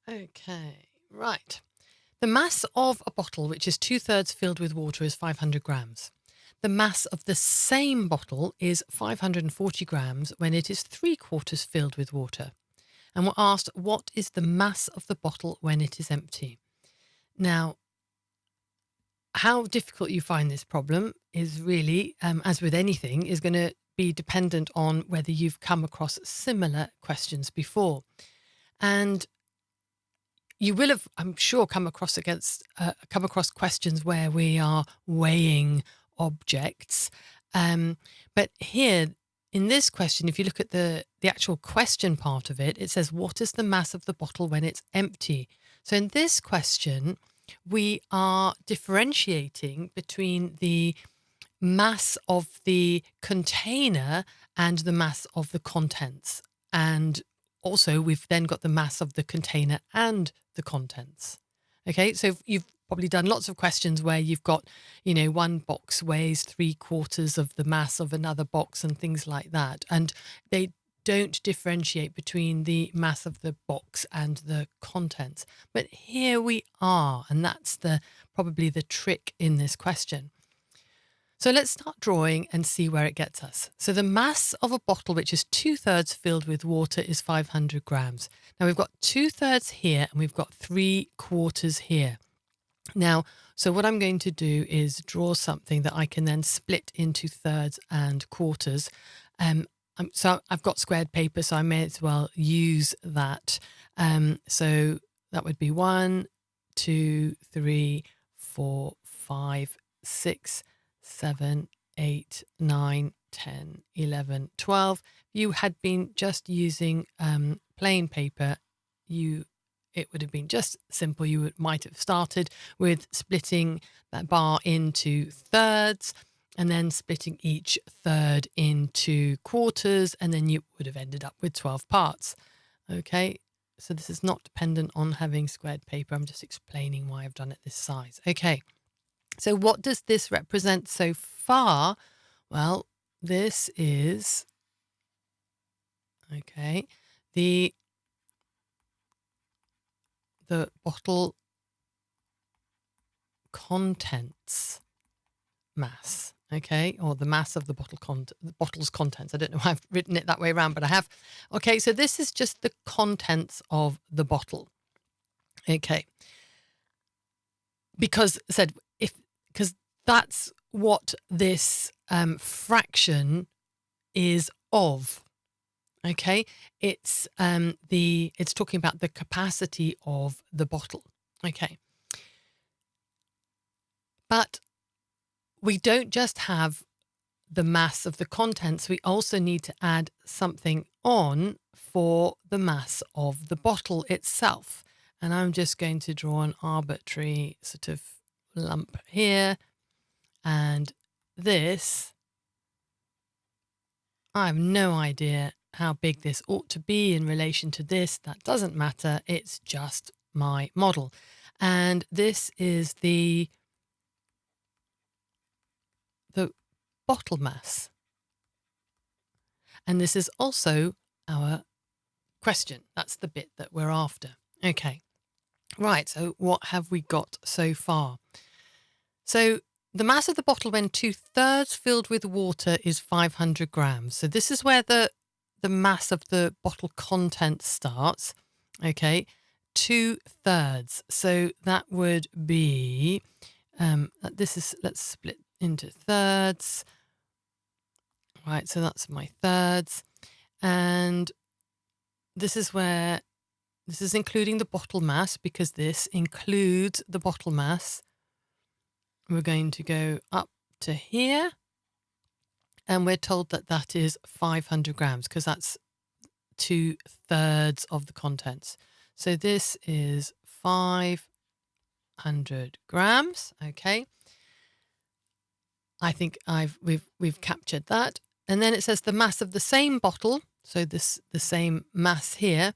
Okay, right. The mass of a bottle which is 2/3 filled with water is 500 grams. The mass of the same bottle is 540 grams when it is 3/4 filled with water. And we're asked, what is the mass of the bottle when it is empty? Now, how difficult you find this problem is really, as with anything, is going to be dependent on whether you've come across similar questions before. And you will have, I'm sure, come across questions where we are weighing objects. But here in this question, if you look at the actual question part of it, it says, what is the mass of the bottle when it's empty? So in this question, we are differentiating between the mass of the container and the mass of the contents. And also, we've then got the mass of the container and the contents. Okay, so you've probably done lots of questions where you've got, one box weighs 3/4 of the mass of another box and things like that. And they don't differentiate between the mass of the box and the contents. But here we are, and that's probably the trick in this question. So let's start drawing and see where it gets us. So the mass of a bottle which is 2/3 filled with water is 500 grams. Now we've got 2/3 here and we've got 3/4 here. Now, so what I'm going to do is draw something that I can then split into thirds and quarters. So I've got squared paper, so I may as well use that. So that would be 1, 2, 3, 4, 5, 6, 7, 8, 9, 10, 11, 12. If you had been just using plain paper, it would have been just simple. You might have started with splitting that bar into thirds and then splitting each third into quarters, and then you would have ended up with 12 parts. Okay, so this is not dependent on having squared paper. I'm just explaining why I've done it this size. Okay. So what does this represent so far? Well, this is, okay, the bottle contents mass, okay, or the mass of the the bottle's contents. I don't know why I've written it that way around, but I have. Okay, so this is just the contents of the bottle. Okay, because that's what this fraction is of. Okay, it's talking about the capacity of the bottle. Okay, but we don't just have the mass of the contents. We also need to add something on for the mass of the bottle itself. And I'm just going to draw an arbitrary sort of lump here, and this, I have no idea how big this ought to be in relation to this. That doesn't matter. It's just my model. And this is the bottle mass. And this is also our question. That's the bit that we're after. Okay. Right. So what have we got so far? So the mass of the bottle when 2/3 filled with water is 500 grams. So this is where the mass of the bottle content starts. Okay. 2/3. So that would be, let's split into thirds. Right. So that's my thirds. And this is including the bottle mass, because this includes the bottle mass. We're going to go up to here, and we're told that that is 500 grams because that's 2/3 of the contents. So this is 500 grams. Okay. I think we've captured that. And then it says the mass of the same bottle, so the same mass here,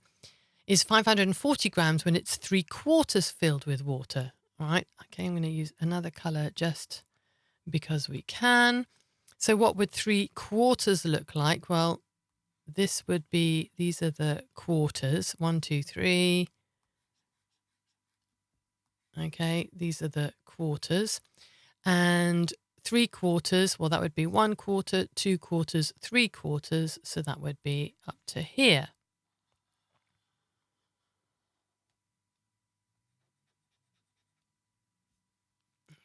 is 540 grams when it's 3/4 filled with water. All right. Okay, I'm going to use another color just because we can. So what would 3/4 look like? Well, these are the quarters. 1, 2, 3, Okay, these are the quarters. And 3/4, well, that would be 1/4, 2/4, 3/4. So that would be up to here.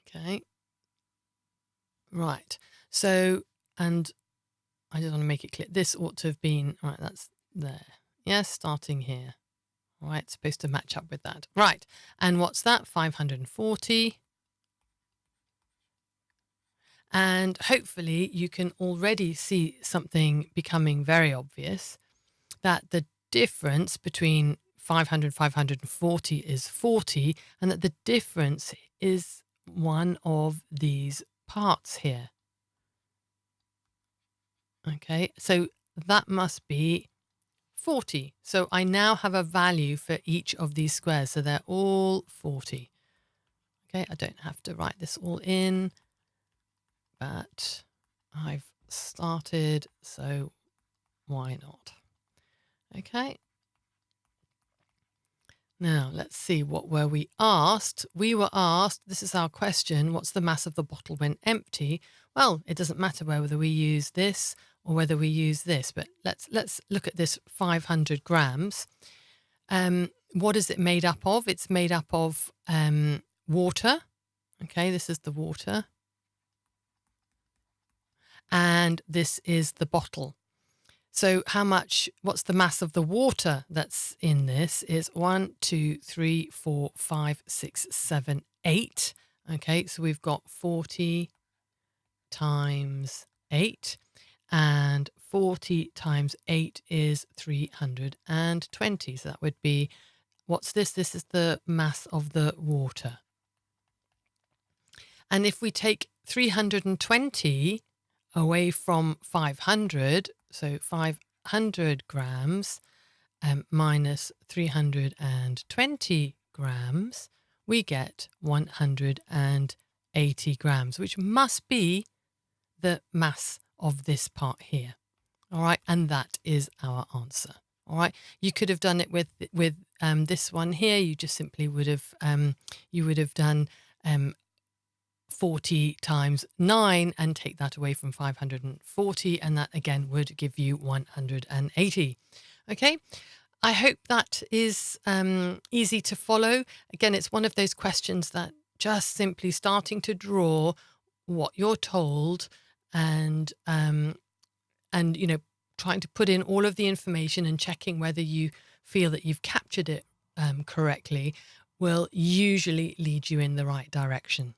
Okay. Right. So, and I just want to make it clear. This ought to have been, right, that's there. Yes, starting here. All right, it's supposed to match up with that. Right. And what's that? 540. And hopefully you can already see something becoming very obvious, that the difference between 500 and 540 is 40, and that the difference is one of these parts here. Okay, so that must be 40. So I now have a value for each of these squares. So they're all 40. Okay, I don't have to write this all in, but I've started, so why not? Okay. Now let's see, what were we asked? We were asked, this is our question, what's the mass of the bottle when empty? Well, it doesn't matter whether we use this or whether we use this, but let's look at this 500 grams. What is it made up of? It's made up of water. Okay, this is the water. And this is the bottle. So what's the mass of the water that's in this is 1, 2, 3, 4, 5, 6, 7, 8. Okay, so we've got 40 times 8, and 40 times 8 is 320. So that would be, what's this? This is the mass of the water. And if we take 320 away from 500, so 500 grams minus 320 grams, we get 180 grams, which must be the mass of this part here. All right, and that is our answer. All right, you could have done it with this one here. You just simply would have done 40 times 9 and take that away from 540, and that again would give you 180. Okay, I hope that is easy to follow. Again, it's one of those questions that just simply starting to draw what you're told, and you know, trying to put in all of the information and checking whether you feel that you've captured it correctly will usually lead you in the right direction.